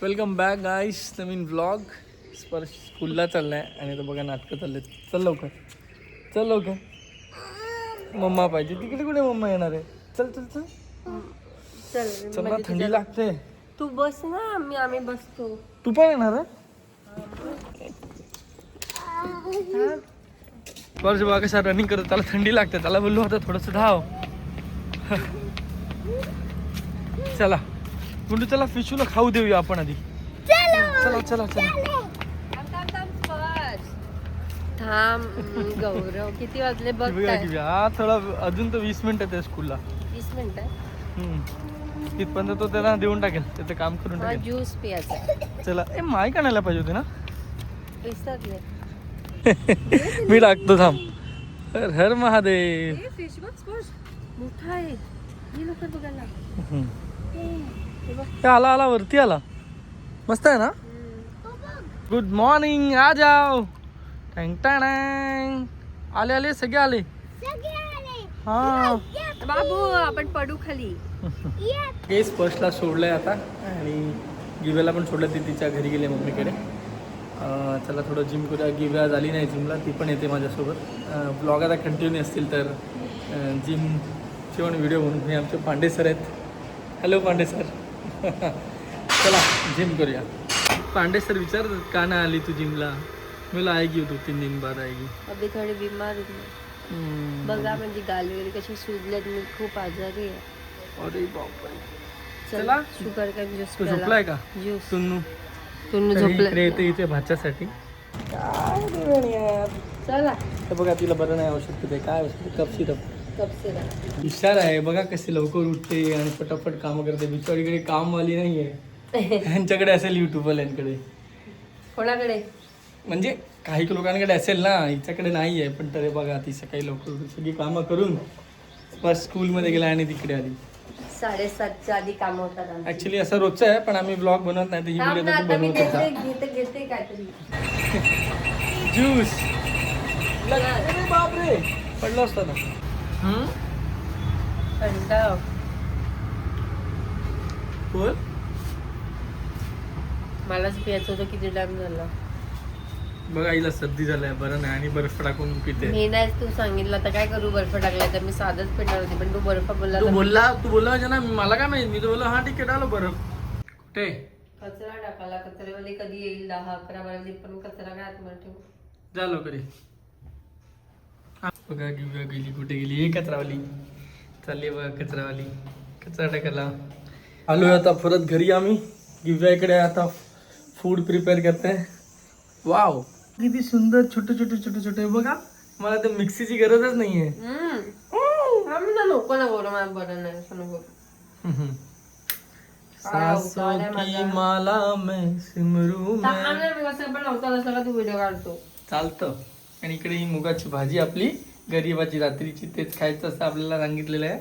Welcome back गाईस. नवीन vlog. स्पर्श स्कूलला चाललाय आणि तो बघा नाटकं चाललेत. चल लवकर, चल लवकर. मम्मा पाहिजे तिकडे. कुठे मम्मा येणार आहे? चल चल चल चल ना, थंडी लागते. तू बस ना, आम्ही बसतो. तू पण येणार आहे? स्पर्श बघा कशा रनिंग करत. त्याला थंडी लागते. त्याला बोललो होतं थोडंसं धाव. चला गुंडू, चला फिशूला खाऊ देऊया आपण आधी. चला चला चला. थांब गौरव, किती वाजले बघ. हा थोडा अजून तर 20 मिनिटं आहे स्कूलला. 20 मिनिटं तिथपर्यंत तो त्याला देऊन टाकेल. त्याचं काम करून टाकेल. ज्यूस पियाचा. चला. माय आणायला पाहिजे होती ना. विसरले. मी टाकतो थांब. हर हर महादेव. फिश बॉक्स मोठा आहे. ये लवकर बघायला. आला आला वरती आला. मस्त आहे ना. Good morning. आ जाओ. टँग टँग. आले आले सगळे आले. हा बाबू आपण पडू खाली. हे स्पर्शला सोडलंय आता आणि गिव्याला पण सोडलं. ती तिच्या घरी गेले मम्मीकडे. चला थोडं जिम करूया. गिव्या झाली नाही जिमला, ती पण येते माझ्यासोबत. ब्लॉग आता कंटिन्यू असतील तर जिमचे पण व्हिडिओ म्हणून. हे आमचे पांडे सर आहेत. Hello Pandey sir. चला जिम करूया. पांडे सर विचारतात का नाही आली तू जिमला. मला आएगी 2-3 दिन बाद आएगी. अभी थोडी बिमार हूँ. बघा म्हणजे गाल वगैरे कशी सुजल्यात. मी खूप आजारी आहे. अरे बापरे. चला शुगर का ज्यूस. तू झोपलाय का? ज्यूस. तुन्नू झोपला. इकडे येते इथे भाच्यासाठी. काय देवानी यार. चला तर बघा तिला बरं नाही. औषध पिते. काय औषध? Cup syrup. हुशार आहे बघा कसे लवकर उठते आणि पटापट कामं करते. बिचारीकडे कामवाली नाही आहे. यांच्याकडे असेल युट्यूबवाल्यांकडे. कोणाकडे? म्हणजे काही लोकांकडे असेल ना, हिच्याकडे नाही आहे. पण तरी बघा ती सकाळी लवकर उठून सगळी कामं करून बस स्कूलमध्ये गेला आणि तिकडे आली. 7:30च्या आधी काम होतात. ऍक्च्युली असं रोजचं आहे, पण आम्ही ब्लॉग बनवत नाही. तर ही व्हिडिओ तर बनवत होता. घेते काहीतरी ज्यूस. बापरे पडलं असतं ना. कंटाळा. बोल. मलाच प्यायचं होतं. किती टाइम झाला. बघा आईला सर्दी झालाय, बरं नाही आणि बर्फ टाकून पिते. मी नाही, तू सांगितलं तर काय करू. बर्फ टाकला तर मी साधच पिणार होती, पण तू बर्फ बोलला. तू बोलला म्हणजे ना, मला काय माहिती. मी तर बोललो हा ठीक आहे टाकलो बर्फ. कुठे कचरा टाकायला. कचरेवाली कधी येईल? 10-11 वाजले, पण कचरा काय आतमध्ये ठेवू. जा लवकर ये. बघा गिव्या गेली. कुठे गेली? हे कचरावाली चालली बघा. कचरावाली कचरा टाकायला. आलोय आता परत घरी आम्ही. गिव्या इकडे आता फूड प्रिपेअर करते. वाव किती सुंदर छोटे छोटे छोटे छोटे. बघा मला तर मिक्सीची गरजच नाहीये. नको ना बोल. मला बरं नाही असं नको. सासों की माला में सिमरू में. तू व्हिडिओ काढतो चालतं. आणि इकडे ही मुगाची भाजी आपली गरीबाची रात्रीची. तेच खायचं असं आपल्याला सांगितलेलं आहे.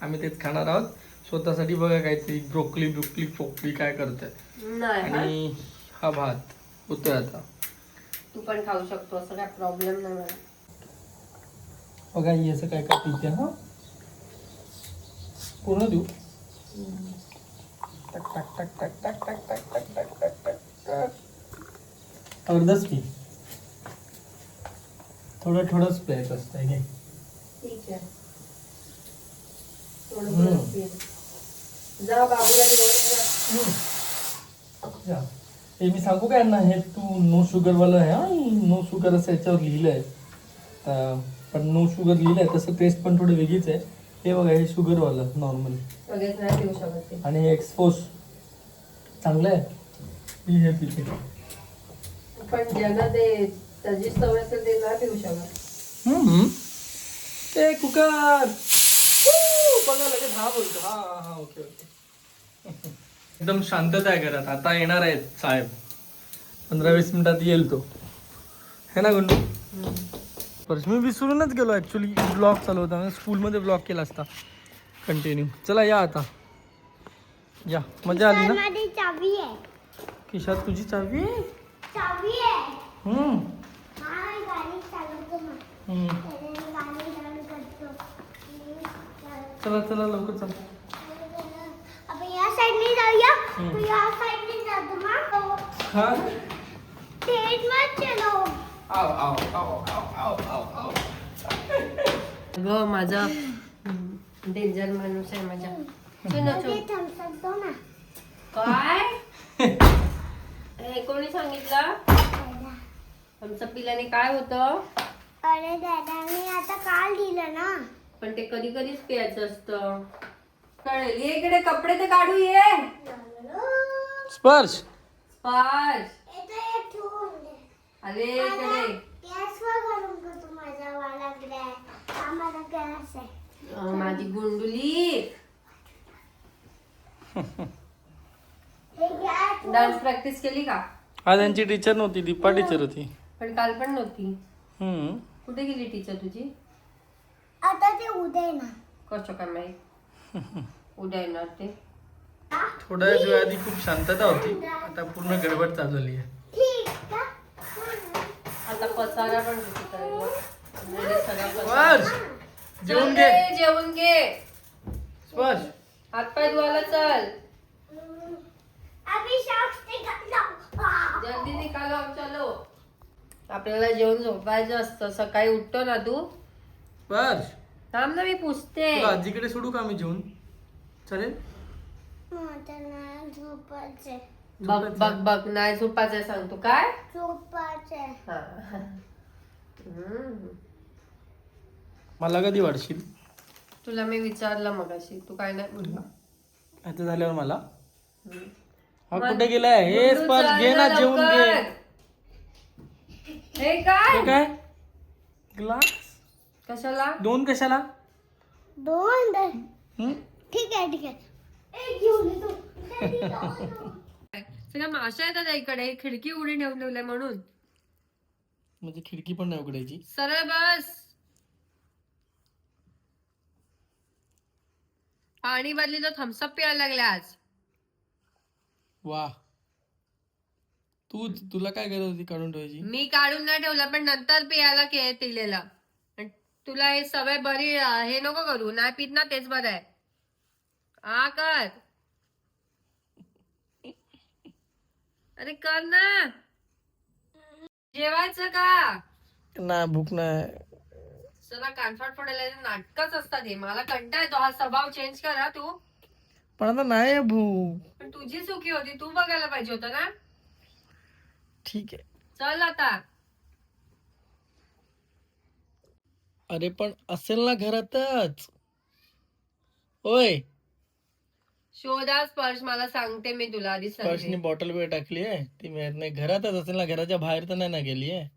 आम्ही तेच खाणार आहोत स्वतःसाठी. बघा काहीतरी ब्रोकली फोकली काय करतोय. आणि हा भात होतोय आता. तू पण खाऊ शकतो, असं काय प्रॉब्लेम नाही मला. बघा ही असं काय काय पिते. हा पूर्ण देऊ. टक टक टक टक टक टक टक टक टक टक टक टक. अर्धच पी. थोडंच प्यायचं असतं हे. ठीक आहे. जा बाबूला जा. हे मी सांगू काय ना, हे तू नो शुगर वाला आहे. हा नो शुगर असं याच्यावर लिहिलंय. पण नो शुगर लिहिलंय तसं टेस्ट पण थोडी वेगळीच आहे. हे बघा हे शुगर वाला नॉर्मल. आणि हे एक्सपोज चांगलं आहे. मी हे पिते. पण ज्यांना ते त्याची सवय असेल ते नाही पिऊ शकत. ए कुकर. बघा लगेच हा बोलतो. हा ओके ओके. एकदम शांतता आहे घरात. आता येणार आहेत साहेब. 15-20 मिनिटात येईल तो. है ना गुंडू. परत मी विसरूनच गेलो. ऍक्च्युली ब्लॉग चालू होता. स्कूलमध्ये ब्लॉग केला असता कंटिन्यू. चला या आता. या मजा आली ना. चावी आहे खिशात तुझी चावी आहे. चावी आहे. गाडी चालवतो मग. चला चला लवकर चला. आपण या साइडने जाऊया. या साइडने जातो. हाँ तेज मत चलो. आओ आओ आओ आओ आओ आओ आओ ग माझा डेंजर माणूस आहे माझ्या. ते thumbs up दो ना. काय हे कोणी सांगितलं? दादा. आमचं पिल्याने काय होतं? अरे दादा मी आता काल दिलं ना. पण ते कधी कधीच प्यायचं असतं. कळेल. ये इकडे कपडे ते काढू ये. स्पर्श पाच इथे ठेवून दे. अरे इकडे गॅसवर गरम करतो माझा वाला गॅस. आम्हाला गॅस आहे. माझी गुंडुली. हे गॅस डान्स प्रॅक्टिस केली का? आज यांची टीचर नव्हती, दीपा टीचर होती. पण काल पण नव्हती. हम्म. कुठे गेली टीचर तुझी? आता ते उद्या ना. कसं काय माहित? उद्या येणार ते. थोड्या वेळ आधी खूप शांतता होती, आता पूर्ण गडबड चालू झाली आहे. ठीक का? आता पसारा पण किती करेल बघ. म्हणजे सगळा पसारा. स्पर्श जेवून चल घे. रे, जेवून घे. स्पर्श हातपाय धुवायला चल. अभी शॉक्स निकालो. जल्दी निकालो चलो. आपल्याला जेवण झोपायचं असतं. सकाळी उठतो ना तू. स्पर्श थांब ना मी पुसते. तुला आजीकडे सोडू का मी जेवून? चालेल. आता नाही झोपायचे. बघ बघ बघ नाही झोपायचं सांगतो काय? झोपायचे. हा. हम्म. मला कधी वाढशील? तुला मी विचारलं मगाशी तू काय नाही बोलला. आता झाल्यावर मला हम्म. हा कुठे गेलाय? हे गुंडू स्पर्श चल घे ना, ना जेवून घे. लवकर. हे काय? हे काय ग्लास? कशाला? दोन कशाला? दोन दे. हम्म? ठीक आहे ठीक आहे. एक घेऊन येतो. सगळ्या माशा येतात इकडे. खिडकी उडी ठेवून ठेवलंय म्हणून. म्हणजे खिडकी पण नाही उघडायची. सरळ बस. पाणी बदली तर थम्सअप प्यायला लागले आज. वा, तुला काय गरज होती काढून ठेवायची? मी काढून नाही ठेवलं पण नंतर प्यायला पिलेला. आणि तुला हे सवय बरी हे नको करू. नाही पित ना तेच बरं आहे. हा कर. अरे कर ना. जेवायचं का? नाही, भूक नाही. चला कानफाट फोडायला नाटकच असतात हे. मला कंटाळा येतो. हा स्वभाव चेंज करा तू. पण आता नाही भूक. पण तुझी चुकी होती. तू बघायला पाहिजे होतं ना. ठीक आहे. चल आता. अरे पण असेल ना घरातच. ओय, शोधा स्पर्श. मला सांगते मी तुला आधी स्पर्शनी सांगते. बॉटल वेळ टाकली आहे, ती मिळत नाही. घरातच असेल ना, घराच्या बाहेर तर नाही ना गेली आहे.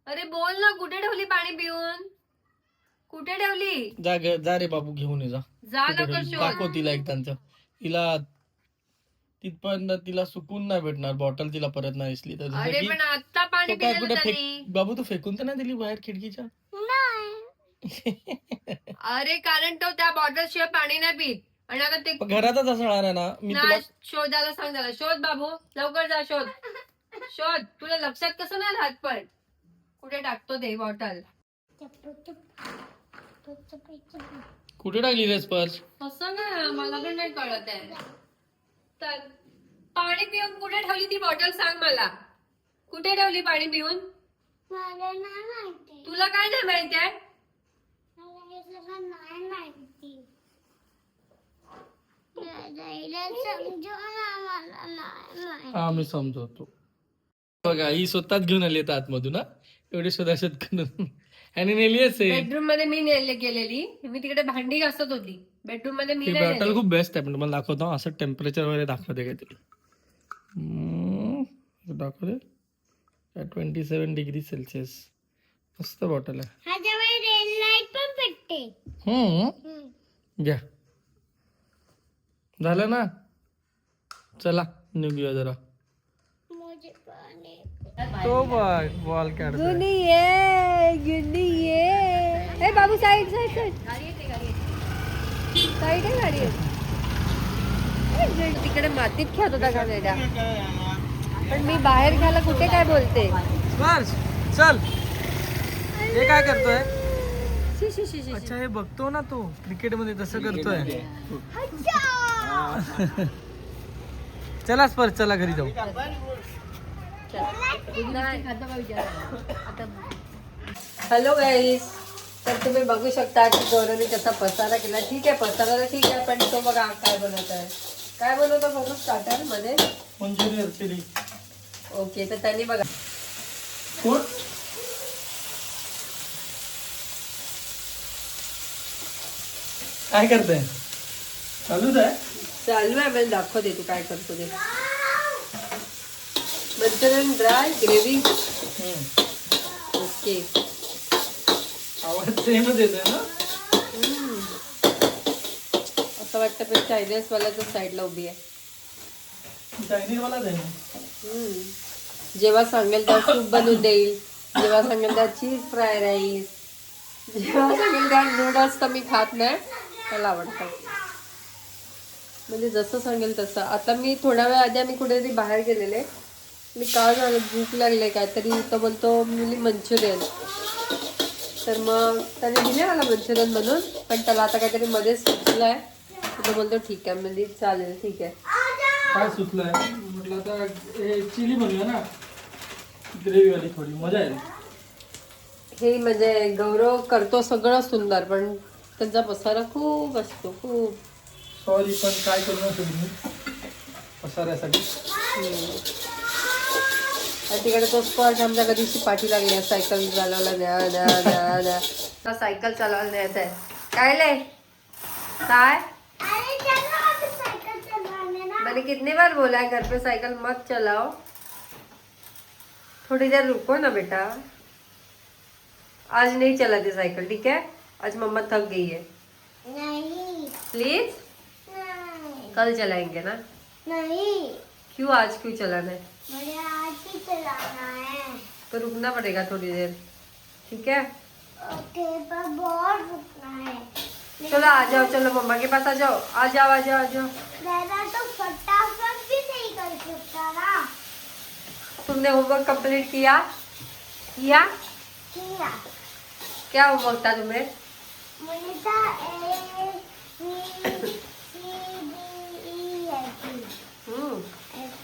अरे बोल ना. कुठे ठेवली पाणी पिऊन? कुठे ठेवली? जा रे बाबू, घेऊन ये जा. जा कुठे लवकर ठेवली? शोध. दाखव तिला एक त्यांचं. तिला तिथपर्यंत तिला सुकून नाही भेटणार. बॉटल तिला परत नाही दिसली तर. जसं अरे की पण आता पाणी तो काय पिलेलं कुठे त्यांनी. बाबू तू फेकून तर नाही दिली बाहेर खिडकीच्या? नाही. अरे कारण तो त्या बॉटल शिवाय पाणी नाही पित. आणि आता ते पण घरातच असणार आहे ना. मी तुला नाही शोधायला सांग त्याला. शोध बाबू लवकर जा. शोध शोध. तुला लक्षात कसं नाही राहत पण कुठे टाकतो ते बॉटल? कुठे टाकली रे स्पर्श? असं काय मला पण नाही कळत आहे. तर पाणी पिऊन कुठे ठेवली ती बॉटल सांग मला. कुठे ठेवली पाणी पिऊन? मला नाही माहिती. तुला काय नाही माहिती आहे? मला हे सगळं नाही माहिती. दादाला समजव ना. मला नाही माहिती. हा मी समजवतो. बघा ही स्वतःच घेऊन आली आहेत आतमधून. हा एवढी शोधाशोध करून आणि नेली असेल. बेडरूम मध्ये मी गेलेली. मी तिकडे भांडी घासत होती. बेडरूम मध्ये मी ही नाही बॉटल नेली. खूप बेस्ट आहे. पण तुम्हाला दाखवतो हा. असं टेम्परेचर वगैरे दाखवते काहीतरी. दाखवते 27 डिग्री सेल्सिअस. मस्त बॉटल आहे. ह्याच्यावर रेड लाईट पण पेटते. घ्या. झालं ना. चला निघूया जरा. मुझे पाणी. तो बघ बॉल काढतो. गुनी ये गुनी ये. ए बाबू साईड साईड साईड. साईड आहे गाडी आहे. तिकडे मातीत खेळत होता का वेड्या. पण मी बाहेर घ्यायला कुठे काय बोलते. स्पर्श चल. हे काय करतोय? शी शी शी शी. अच्छा हे बघतो ना तो क्रिकेट मध्ये तसं करतोय. चला स्पर्श चला घरी जाऊ. हॅलो गाईस, तर तुम्ही बघू शकता की गौरवने कसा पसारा केला. ठीक आहे, पसारा ठीक आहे, पण तो बघा काय बनवत आहे. काय बनवतो गौरव स्टार्टर मध्ये? Manchurian chilli. ओके, तर त्यांनी बघा कोण काय करताय? चालूच आहे. चालू आहे, मला दाखवते तू काय करतो ते. Manchurian dry gravy. ओके, आवाज सेमच येतोय ना. असं वाटतं पण चायनीज वाल्याच्या साईडला उभी आहे. चायनीज वालाच आहे ना. जेव्हा सांगेल तेव्हा सूप बनवून देईल, जेव्हा सांगेल तेव्हा चीज फ्राय राईस, जेव्हा सांगेल तेव्हा नूडल्स तर मी खात नाही, मला आवडतं. म्हणजे जसं सांगेल तसं. आता मी थोड्या वेळ आधी आम्ही कुठेतरी बाहेर गेलेले, मी काय झालं भूक लागले काहीतरी, तो बोलतो मुली मंचुरियन. तर मग त्याने दिले मला मंचुरियन बनवून, पण त्याला आता काहीतरी मध्येच सुचलंय. तो बोलतो ठीक आहे, म्हणजे चालेल ठीक आहे. काय सुचलंय म्हटलं आता चिली बनवूया ना, ग्रेव्ही वाली, थोडी मजा येईल. हे म्हणजे गौरव करतो सगळं सुंदर, पण त्यांचा पसारा खूप असतो, खूप. सॉरी, पण काय करू नका तुम्ही पसाऱ्यासाठी. आणि तिकडे तो स्पर्श आमच्या कधीची पाठी लागली आहे, सायकल चालवायला द्या. सायकल चालवायला न्यायचं आहे. काय लय काय? अरे चलो अभी साइकिल चलाने ना. मैंने कितनी बार बोला है घर पे साइकिल मत चलाओ, थोड़ी देर रुको ना बेटा. आज नहीं चलाते साइकिल, ठीक है? आज मम्मा थक गई है. नहीं प्लीज, नहीं कल चलाएंगे ना. नहीं, क्यों, आज क्यों चलाना है? मुझे आज ही चलाना है. तो रुकना पड़ेगा थोड़ी देर, ठीक है? ओके, पर बहुत रुकना है. चलो आ जाओ, चलो मम्मा के पास आ जाओ, आ जाओ आ जाओ आ जाओ. दादा तो फटाफट भी नहीं कर सकता ना. तुमने होमवर्क कंप्लीट किया? किया? किया. क्या होमवर्क था तुम्हें? मुझे था A B C D E F हम्म, F.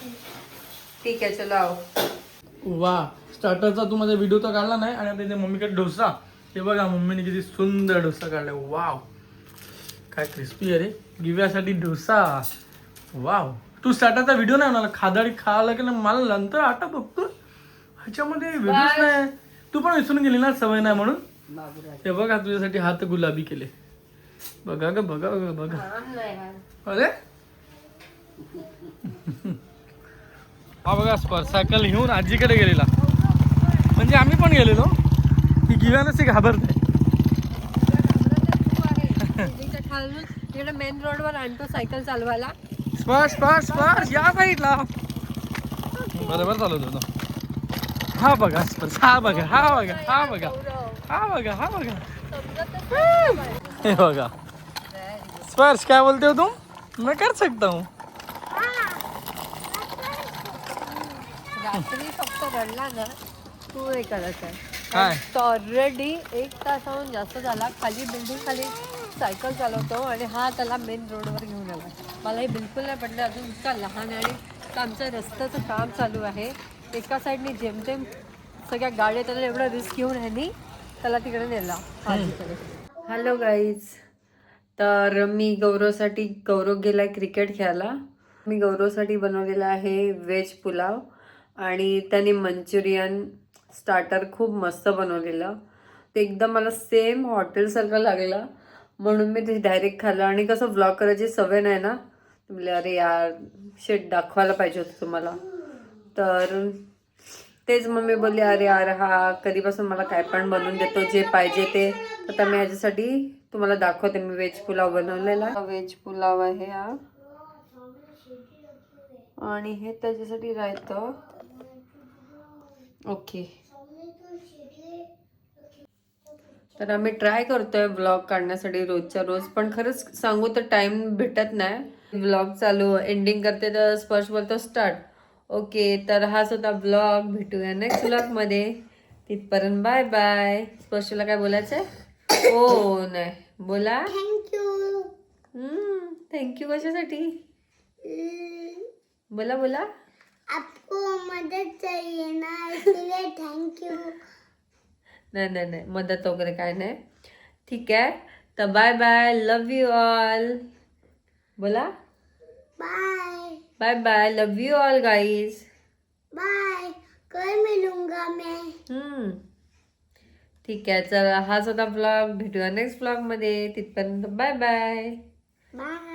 ठीक है, चलो आओ. वा, स्टार्टरचा तू माझा व्हिडिओ तर काढला नाही. आणि आता इथे मम्मीकडे डोसा. हे बघा मम्मीने किती सुंदर डोसा काढलाय. वाव, काय क्रिस्पी आहे रे. गिव्यासाठी डोसा. वाव, तू स्टार्टरचा व्हिडिओ नाही म्हणाला, खादाडी खायला की नाही मला नंतर आटा बघतो ह्याच्यामध्ये व्हिडिओच नाही. तू पण विसरून गेली ना, सवय नाही म्हणून. हे बघा तुझ्यासाठी हात गुलाबी केले. बघा ग बघा बघा. अरे हा बघा स्पर्श सायकल घेऊन आजीकडे गेलेला. म्हणजे आम्ही पण गेलेलो. ही गिव्यानच घाबरते. तिकडे मेन रोडवर आणतो सायकल चालवायला. स्पर्श स्पर्श स्पर्श या साईडला. बरोबर चालवतो तो. हा बघा स्पर्श, हा बघा हा बघा हा बघा हा बघा हा बघा. हे बघा स्पर्श, क्या बोलते हो तुम? मैं कर सकता हूँ. रात्री फक्त रडला ना तू हे करत आहे काय? तो ऑलरेडी 1 तासाहून जास्त झाला खाली बिल्डिंग खाली सायकल चालवतो आणि हा त्याला मेन रोडवर घेऊन आला. मला हे बिलकुल नाही पडलं. अजून इतका लहान आहे आणि आमचं रस्त्याचं काम चालू आहे. एका साईडने जेमतेम सगळ्या गाड्या, त्याला एवढं रिस्क घेऊन ह्यांनी त्याला तिकडे नेला. हॅलो गाईज, तर मी गौरवसाठी, गौरव गेला क्रिकेट खेळायला. मी गौरवसाठी बनवलेला आहे व्हेज पुलाव आणि त्याने मंचुरियन स्टार्टर खूप मस्त बनवलेलं. ते एकदम मला सेम हॉटेलसारखं लागलं, म्हणून मी ते डायरेक्ट खाल्लं. आणि कसं व्लॉग करायची सवय नाही ना, म्हणले अरे यार शेट दाखवायला पाहिजे होतं तुम्हाला. तर तेच मम्मी बोलली अरे यार हा कधीपासून मला काय पण बनवून देतो जे पाहिजे ते. आता मी ह्याच्यासाठी तुम्हाला दाखवते. मी व्हेज पुलाव बनवलेला. व्हेज पुलाव आहे हा, आणि हे त्याच्यासाठी राहतं. ओके, तर आम्ही ट्राय करतोय व्लॉग काढण्यासाठी रोजच्या रोज, पण खरंच सांगू तर टाइम भेटत नाही. व्लॉग चालू एंडिंग करते तर स्पर्श बोलतो स्टार्ट. ओके, तर हाच होता ब्लॉग. भेटूया नेक्स्ट व्लॉगमध्ये. तिथपर्यंत बाय बाय. स्पर्शला काय बोलायचंय? हो नाही बोला. थँक्यू. थँक्यू कशासाठी? बोला बोला. आपको मदद चाहिए ना इसलिए थैंक यू. नाही नाही नाही, मदत वगैरे काय नाही. ठीक आहे, तर bye bye, love you all. बोला bye bye bye, love you all guys. Bye. कल मिलूंगा मैं. ठीक आहे, चला हाच होता ब्लॉग. भेटूया नेक्स्ट ब्लॉगमध्ये. तिथपर्यंत बाय बाय. बाय.